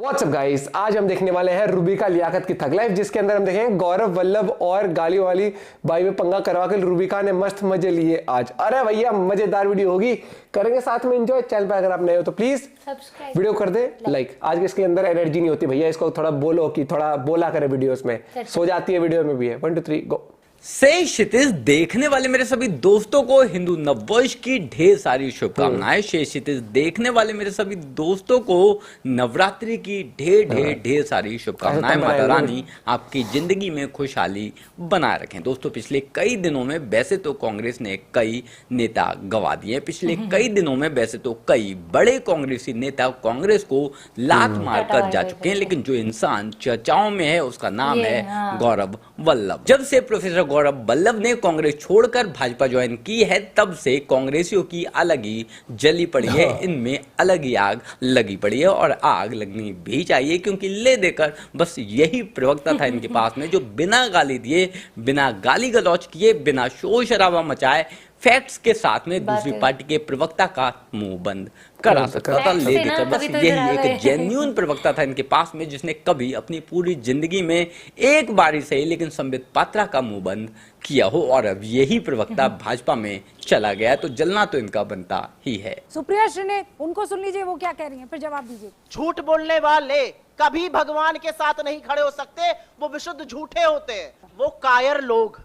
WhatsApp guys, आज हम देखने वाले हैं रूबिका लियाकत की थग लाइफ, जिसके अंदर हम देखेंगे गौरव वल्लभ और गाली वाली बाई में पंगा करवा के रूबिका ने मस्त मजे लिए आज। अरे भैया मजेदार वीडियो होगी, करेंगे साथ में एंजॉय। चैनल पर अगर आप नए हो तो प्लीज वीडियो कर दे लाइक। आज के इसके अंदर एनर्जी नहीं होती भैया, इसको थोड़ा बोलो कि थोड़ा बोला करे वीडियोस में, सो जाती है वीडियो में भी है। 1 2 3 गो। से क्षितिज देखने वाले मेरे सभी दोस्तों को हिंदू नववर्ष की ढेर सारी शुभकामनाएं। से क्षितिज देखने वाले मेरे सभी दोस्तों को नवरात्रि की ढेर सारी शुभकामनाएं। माता रानी आपकी जिंदगी में खुशहाली बनाए रखें। दोस्तों पिछले कई दिनों में वैसे तो कांग्रेस ने कई नेता गवा दिए। पिछले कई दिनों में वैसे तो कई बड़े कांग्रेसी नेता कांग्रेस को लात मारकर जा चुके हैं, लेकिन जो इंसान चर्चाओं में है उसका नाम है गौरव वल्लभ। जब से प्रोफेसर गौरव वल्लभ ने कांग्रेस छोड़कर भाजपा ज्वाइन की है, तब से कांग्रेसियों की अलग ही जली पड़ी है, इनमें अलग ही आग लगी पड़ी है और आग लगनी भी चाहिए, क्योंकि ले देकर बस यही प्रवक्ता था इनके पास में जो बिना गाली दिए, बिना गाली गलौच किए, बिना शोर शराबा मचाए फैक्ट्स के साथ में दूसरी पार्टी के प्रवक्ता का मुंह बंद करा सकता था, ले देकर। बस यही एक जेन्युइन प्रवक्ता था इनके पास में, जिसने कभी अपनी पूरी जिंदगी में एक बारी सही लेकिन संबित पात्रा का मुंह बंद किया हो, और अब यही प्रवक्ता भाजपा में चला गया, तो जलना तो इनका बनता ही है। सुप्रिया श्रीने, उनको सुन लीजिए वो क्या कह रही हैं, फिर जवाब दीजिए। झूठ बोलने वाले कभी भगवान के साथ नहीं खड़े हो सकते, वो विशुद्ध झूठे होते हैं। वो कायर लोग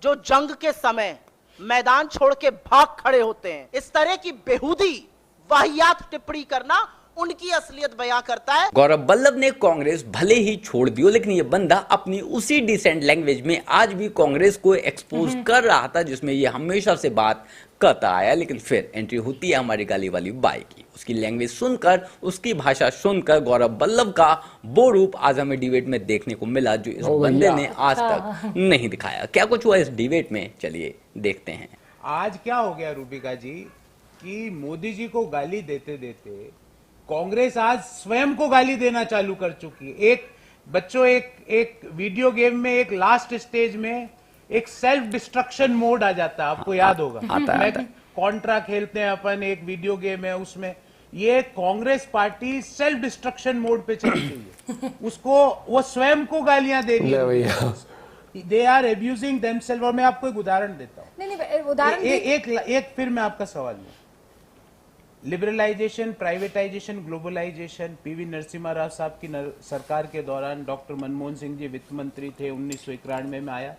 जो जंग के समय मैदान छोड़ के भाग खड़े होते हैं, इस तरह की बेहूदी वाहियात टिप्पणी करना उनकी असलियत बयां करता है। गौरव वल्लभ ने कांग्रेस भले ही छोड़ दी हो, लेकिन ये बंदा अपनी उसी डिसेंट लैंग्वेज में आज भी कांग्रेस को एक्सपोज कर रहा था, जिसमें ये हमेशा से बात करता आया। लेकिन फिर एंट्री होती है हमारी गाली वाली बाई की। उसकी लैंग्वेज सुनकर, उसकी भाषा सुनकर गौरव वल्लभ का वो रूप आज हमें डिबेट में देखने को मिला जो इस बंदे ने आज तक नहीं दिखाया। क्या कुछ हुआ इस डिबेट में, चलिए देखते हैं। आज क्या हो गया रूबिका जी कि मोदी जी को गाली देते देते कांग्रेस आज स्वयं को गाली देना चालू कर चुकी है। एक वीडियो गेम में एक लास्ट स्टेज में एक सेल्फ डिस्ट्रक्शन मोड आ जाता है, आपको याद होगा। कॉन्ट्रा खेलते हैं अपन, एक वीडियो गेम है, उसमें ये Congress party self destruction mode पे चल रही है। उसको वो स्वयं को गालियां दे रही है। They are abusing themselves. और मैं आपको एक उदाहरण देता हूँ। नहीं, उदाहरण एक फिर मैं आपका सवाल लूं। Liberalisation, privatisation, globalisation, PV Narasimha Rao साहब की सरकार के दौरान डॉक्टर मनमोहन सिंह जी वित्त मंत्री थे, 1991 में आया।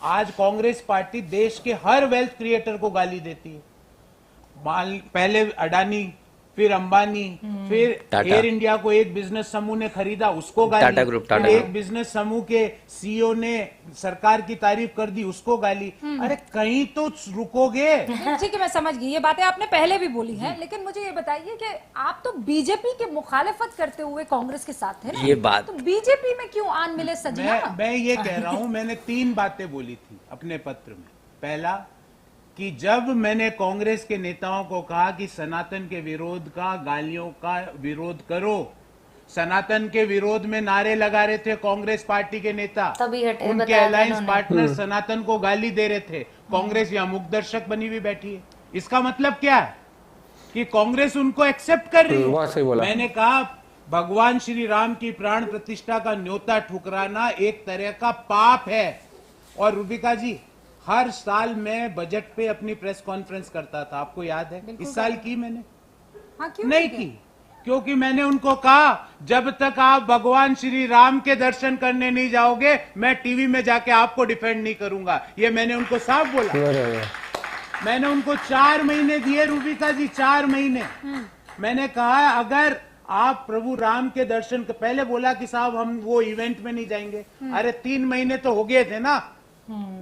आज कांग्रेस पार्टी देश के हर वेल्थ क्रिएटर को गाली देती है। पहले अडानी, फिर अंबानी, फिर एयर इंडिया को एक बिजनेस समूह ने खरीदा, उसको गाली। टाटा ग्रुप, टाटा एक बिजनेस समूह के सीईओ ने सरकार की तारीफ कर दी, उसको गाली। अरे कहीं तो रुकोगे। ठीक है, मैं समझ गई, ये बातें आपने पहले भी बोली हैं, लेकिन मुझे ये बताइए कि आप तो बीजेपी के मुखालिफत करते हुए कांग्रेस के साथ थे ना, ये बात तो बीजेपी में क्यों आन मिले सजना? मैं ये कह रहा हूं, मैंने 3 बातें बोली थी अपने पत्र में। पहला कि जब मैंने कांग्रेस के नेताओं को कहा कि सनातन के विरोध का, गालियों का विरोध करो, सनातन के विरोध में नारे लगा रहे थे कांग्रेस पार्टी के नेता, उनके अलायंस पार्टनर सनातन को गाली दे रहे थे, कांग्रेस यहाँ मूक दर्शक बनी हुई बैठी है। इसका मतलब क्या है कि कांग्रेस उनको एक्सेप्ट कर रही है। मैंने कहा भगवान श्री राम की प्राण प्रतिष्ठा का न्योता ठुकराना एक तरह का पाप है। और रूबिका जी, हर साल मैं बजट पे अपनी प्रेस कॉन्फ्रेंस करता था, आपको याद है? इस साल की मैंने? क्यों नहीं की, क्योंकि मैंने उनको कहा जब तक आप भगवान श्री राम के दर्शन करने नहीं जाओगे, मैं टीवी में जाके आपको डिफेंड नहीं करूंगा। ये मैंने उनको साफ बोला। मैंने उनको 4 महीने दिए रूबिका जी, 4 महीने। मैंने कहा अगर आप प्रभु राम के दर्शन, पहले बोला कि साहब हम वो इवेंट में नहीं जाएंगे। अरे 3 महीने तो हो गए थे ना,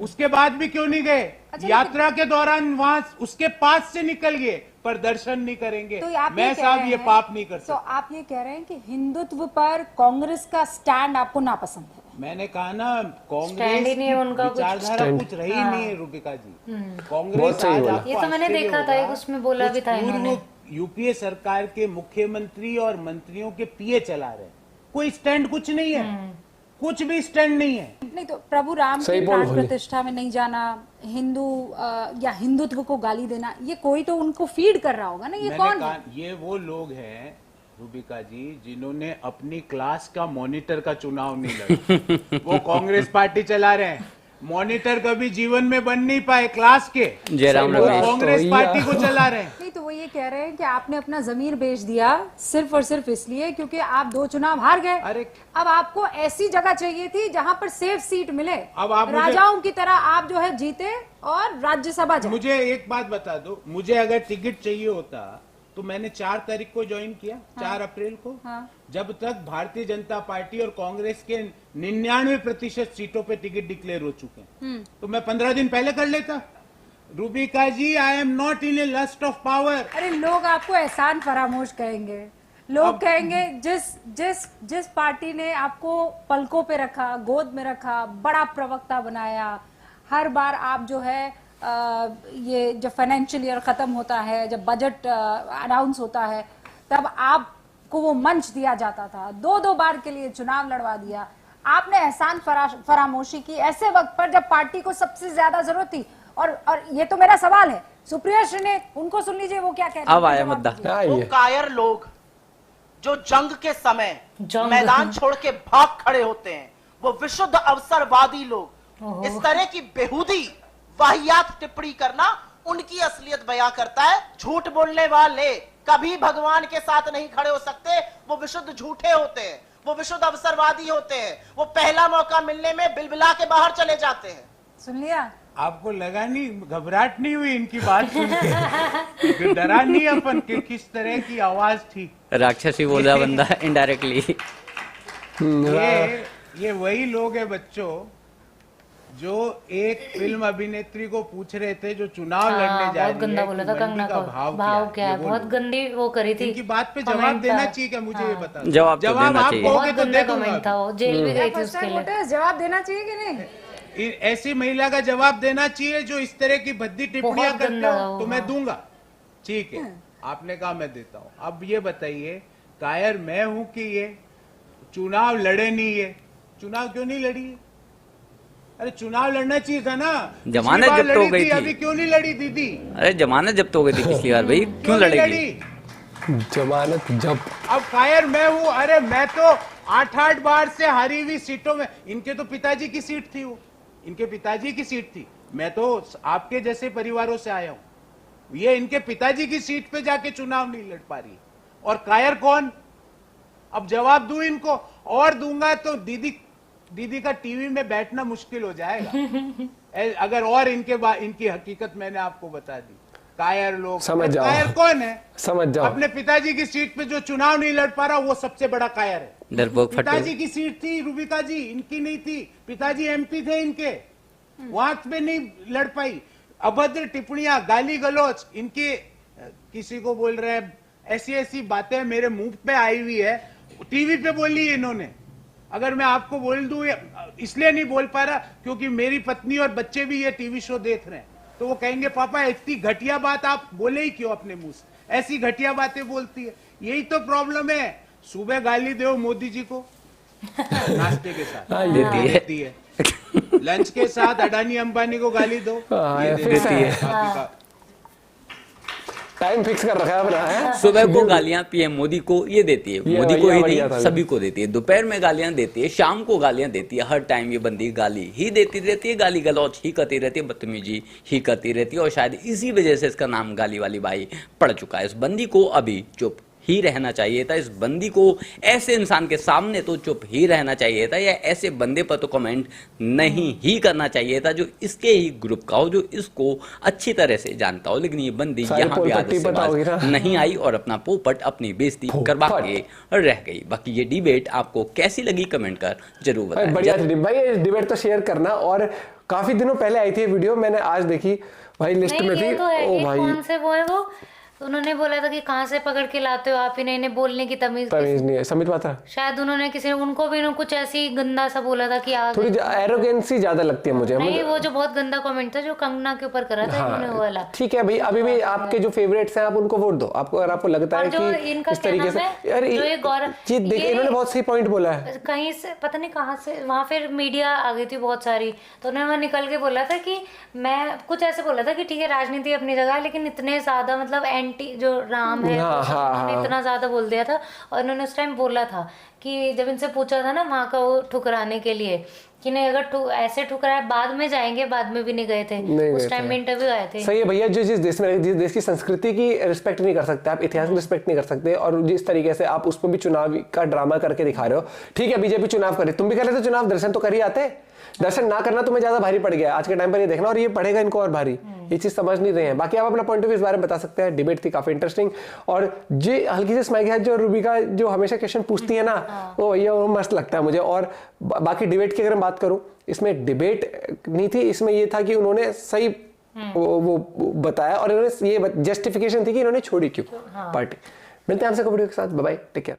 उसके बाद भी क्यों नहीं गए? यात्रा के दौरान वहां उसके पास से निकल गए, पर दर्शन नहीं करेंगे। तो मैं साहब ये पाप नहीं कर सकता। तो आप ये कह रहे हैं कि हिंदुत्व पर कांग्रेस का स्टैंड आपको नापसंद है? मैंने कहा ना, कांग्रेस की विचारधारा कुछ रही नहीं है रूबिका जी। कांग्रेस आज ये तो मैंने देखा था, एक उसमें बोला भी था इन्होंने। यूपीए सरकार के मुख्यमंत्री और मंत्रियों के पीए चला रहे, कोई स्टैंड कुछ नहीं है, कुछ भी स्टैंड नहीं है। नहीं तो प्रभु राम की प्राण प्रतिष्ठा में नहीं जाना, हिंदू या हिंदुत्व को गाली देना, ये कोई तो उनको फीड कर रहा होगा ना। ये कौन है? ये वो लोग हैं रूबिका जी, जिन्होंने अपनी क्लास का मॉनिटर का चुनाव नहीं लड़ा वो कांग्रेस पार्टी चला रहे हैं। मॉनिटर कभी जीवन में बन नहीं पाए क्लास के, जयराम वो रमेश। कांग्रेस पार्टी को चला रहे हैं। नहीं तो वो ये कह रहे हैं कि आपने अपना जमीर बेच दिया सिर्फ और सिर्फ इसलिए क्योंकि आप 2 चुनाव हार गए। अरे अब आपको ऐसी जगह चाहिए थी जहां पर सेफ सीट मिले, अब आप मुझे- राजाओं की तरह आप जो है जीते और राज्यसभा जाए। मुझे एक बात बता दो, मुझे अगर टिकट चाहिए होता तो मैंने 4 तारीख को ज्वाइन किया, 4 अप्रैल को। हाँ। जब तक भारतीय जनता पार्टी और कांग्रेस के 99% सीटों पे टिकट डिक्लेयर हो चुके हैं, तो मैं 15 दिन पहले कर लेता। Rubika ji, I am not in a lust of power. अरे लोग आपको एहसान फरामोश कहेंगे, लोग कहेंगे जिस पार्टी ने आपको पलकों पे रखा, गोद में रखा, बड़ा प्रवक्ता बनाया, हर बार आप जो है ये जब फाइनेंशियल ईयर खत्म होता है, जब बजट अनाउंस होता है, तब आपको वो मंच दिया जाता था, 2-2 बार के लिए चुनाव लड़वा दिया। आपने एहसान फरामोशी की ऐसे वक्त पर जब पार्टी को सबसे ज्यादा जरूरत थी। और ये तो मेरा सवाल है, सुप्रिया श्री ने, उनको सुन लीजिए वो क्या कहते हैं। अब आया मुद्दा। वो कायर लोग जो जंग के समय मैदान छोड़ के भाग खड़े होते हैं, वो विशुद्ध अवसरवादी लोग, इस तरह की बेहूदी वाहियात टिप्पणी करना उनकी असलियत बयां करता है। झूठ बोलने वाले कभी भगवान के साथ नहीं खड़े हो सकते, वो विशुद्ध झूठे होते हैं, वो विशुद्ध अवसरवादी होते हैं, वो पहला मौका मिलने में बिलबिला के बाहर चले जाते हैं। सुन लिया? आपको लगा नहीं, घबराहट नहीं हुई इनकी बात सुन के? डरा नहीं अपन कि किस तरह की आवाज थी? राक्षसी बोल रहा बंदा इनडायरेक्टली। ये वही लोग हैं बच्चों जो एक फिल्म अभिनेत्री को पूछ रहे थे जो चुनाव लड़ने जा बहुत रही गंदा है बोला कि था मंडी कंगना का को, भाव क्या है, बहुत गंदी वो करी थी। इनकी बात पे comment जवाब देना था। चाहिए क्या? मुझे ये बता दो। जवाब तो देना आप चाहिए। कहोगे बहुत तो गंदा दे दूंगा। कमेंट था वो, जेल भी गई थी उसके लिए। जवाब देना चाहिए कि नहीं? ऐसी महिला का जवाब देना चाहिए जो इस तरह की भद्दी टिप्पणियां बहुत करते गंदा था हो वो, तो मैं हाँ। दूंगा। ठीक है, आपने कहा मैं देता हूं। अब ये बताइए, कायर मैं हूं कि ये चुनाव लड़े नहीं? ये चुनाव क्यों नहीं लड़ी? अरे चुनाव लड़ना चाहिए था ना। जमानत पिछली बार जब्त हो लड़ी गई थी। अभी क्यों नहीं लड़ी दीदी? अरे जमानत जब्त हो गई थी पिछली बार भाई, क्यों नहीं लड़ेगी? जमानत जब्त। अब कायर मैं हूं। अरे मैं तो 8-8 बार से हारी हुई सीटों में, इनके तो पिताजी की सीट थी, वो इनके पिताजी की सीट थी। मैं तो आपके जैसे परिवारों से आया हूं, ये इनके पिताजी की सीट पे जाके चुनाव नहीं लड़ पा रही। और कायर कौन? अब जवाब दूं इनको, और दूंगा तो दीदी का टीवी में बैठना मुश्किल हो जाएगा अगर और इनकी हकीकत मैंने आपको बता दी। कायर लोग, समझ जाओ। कायर कौन है? समझ जाओ। अपने पिताजी की सीट पे जो चुनाव नहीं लड़ पा रहा वो सबसे बड़ा कायर है। डरपोक पिताजी फट्टू। की सीट थी रूबिका जी, इनकी नहीं थी। पिताजी एमपी थे इनके, वहां पे नहीं लड़ पाई। अभद्र टिप्पणियां, गाली गलौज, इनके किसी को बोल रहे हैं, ऐसी बातें मेरे मुंह पे आई हुई है, टीवी पे बोली है इन्होंने। अगर मैं आपको बोल दूं, इसलिए नहीं बोल पा रहा क्योंकि मेरी पत्नी और बच्चे भी ये टीवी शो देख रहे हैं, तो वो कहेंगे पापा इतनी घटिया बात आप बोले ही क्यों अपने मुंह से? ऐसी घटिया बातें बोलती है। यही तो प्रॉब्लम है। सुबह गाली दो मोदी जी को नाश्ते के साथ, हाँ, देती है। लंच के साथ अडानी अंबानी को गाली दो, हाँ, ये ये देती फिक्स है। है। बाकी का टाइम फिक्स कर रखा है अपना, है? सुबह को गालियां पीएम मोदी को ये देती है, ये मोदी को ही बढ़िया था। नहीं सभी को देती है। दोपहर में गालियां देती है, शाम को गालियां देती है, हर टाइम ये बंदी गाली ही देती रहती है, गाली गलौज ही करती रहती है, बदतमीजी ही करती रहती है। और शायद इसी वजह से इसका नाम गाली वाली बाई पड़ चुका है। इस बंदी को अभी चुप ही रहना चाहिए था। इस बंदी को ऐसे इंसान के सामने तो चुप ही रहना चाहिए था, या ऐसे बंदे पर तो कमेंट नहीं ही करना चाहिए था जो इसके ही ग्रुप का हो, जो इसको अच्छी तरह से जानता हो। लेकिन ये बंदी सारी यहाँ भी पोलपट्टी आदत से पता होगी बाज ना। नहीं आई और अपना पोपट अपनी बेइज्जती करवा के रह गई। बाकी ये डिबेट आपको कैसी लगी कमेंट कर जरूर भाई बताएं। बढ़िया थी भाई, ये डिबेट तो शेयर करना। और काफी दिनों पहले आई थी ये वीडियो, मैंने आज देखी भाई, लिस्ट में नहीं थी। ये तो है, ओ ये भाई कौन से वो है वो, उन्होंने बोला था कि कहाँ से पकड़ के लाते हो आप, इन्हें बोलने की तमीज तमीज नहीं है। समित पात्रा शायद उन्होंने किसी उनको भी कुछ ऐसी गंदा सा बोला था कि आगे थोड़ी एरोगेंसी ज्यादा लगती है मुझे। नहीं, वो जो बहुत गंदा कमेंट था जो कंगना के ऊपर करा था इन्होंने वो वाला। ठीक है भाई, अभी भी आपके जो फेवरेट्स हैं आप उनको वोट दो। आपको अगर आपको लगता है और जो कि इनका इस तरीके से, क्या नाम है, यार जो ये गौरव, जी देखिए ये- इन्होंने बहुत सही पॉइंट बोला है। कहीं से पता नहीं कहाँ से वहां फिर मीडिया आ गई थी बहुत सारी, तो उन्होंने निकल के बोला था कि मैं कुछ ऐसे बोला था कि ठीक है राजनीति अपनी जगह है, लेकिन इतने ज्यादा मतलब एंटी एंटी जो राम है हाँ, वो सब हाँ, उन्होंने हाँ। इतना ज्यादा बोल दिया था। और उन्होंने उस टाइम बोला था कि जब इनसे पूछा था ना वहाँ का वो ठुकराने के लिए कि नहीं अगर ऐसे ठुकराए बाद में जाएंगे, बाद में भी नहीं गए थे, नहीं उस गए टाइम थे। में इंटरव्यू आए थे। सही है भैया, जो जिस देश में, जिस देश की संस्कृति की रिस्पेक्ट नहीं कर सकते आप, इतिहास की रिस्पेक्ट नहीं कर सकते, और जिस तरीके से आप उस पर भी चुनाव का ड्रामा करके दिखा रहे हो। ठीक है, बीजेपी चुनाव करे, तुम भी कर रहे थे चुनाव, दर्शन तो कर ही आते। दर्शन ना करना तुम्हें ज्यादा भारी पड़ गया आज के टाइम पर, ये देखना, और ये पड़ेगा इनको और भारी। ये चीज समझ नहीं रहे हैं। बाकी आप अपना पॉइंट ऑफ व्यू इस बारे में बता सकते हैं। डिबेट थी काफी इंटरेस्टिंग, और जी हल्की सी स्माइल है जो रूबिका जो हमेशा क्वेश्चन पूछती है ना, वो भैया वो मस्त लगता है मुझे। और बाकी डिबेट की अगर मैं बात करूं, इसमें डिबेट नहीं थी, इसमें ये था कि उन्होंने सही वो बताया, और इन्होंने ये जस्टिफिकेशन थी कि इन्होंने छोड़ी क्यों पार्टी। मिलते हैं आपसे वीडियो के साथ, बाय बाय, टेक केयर।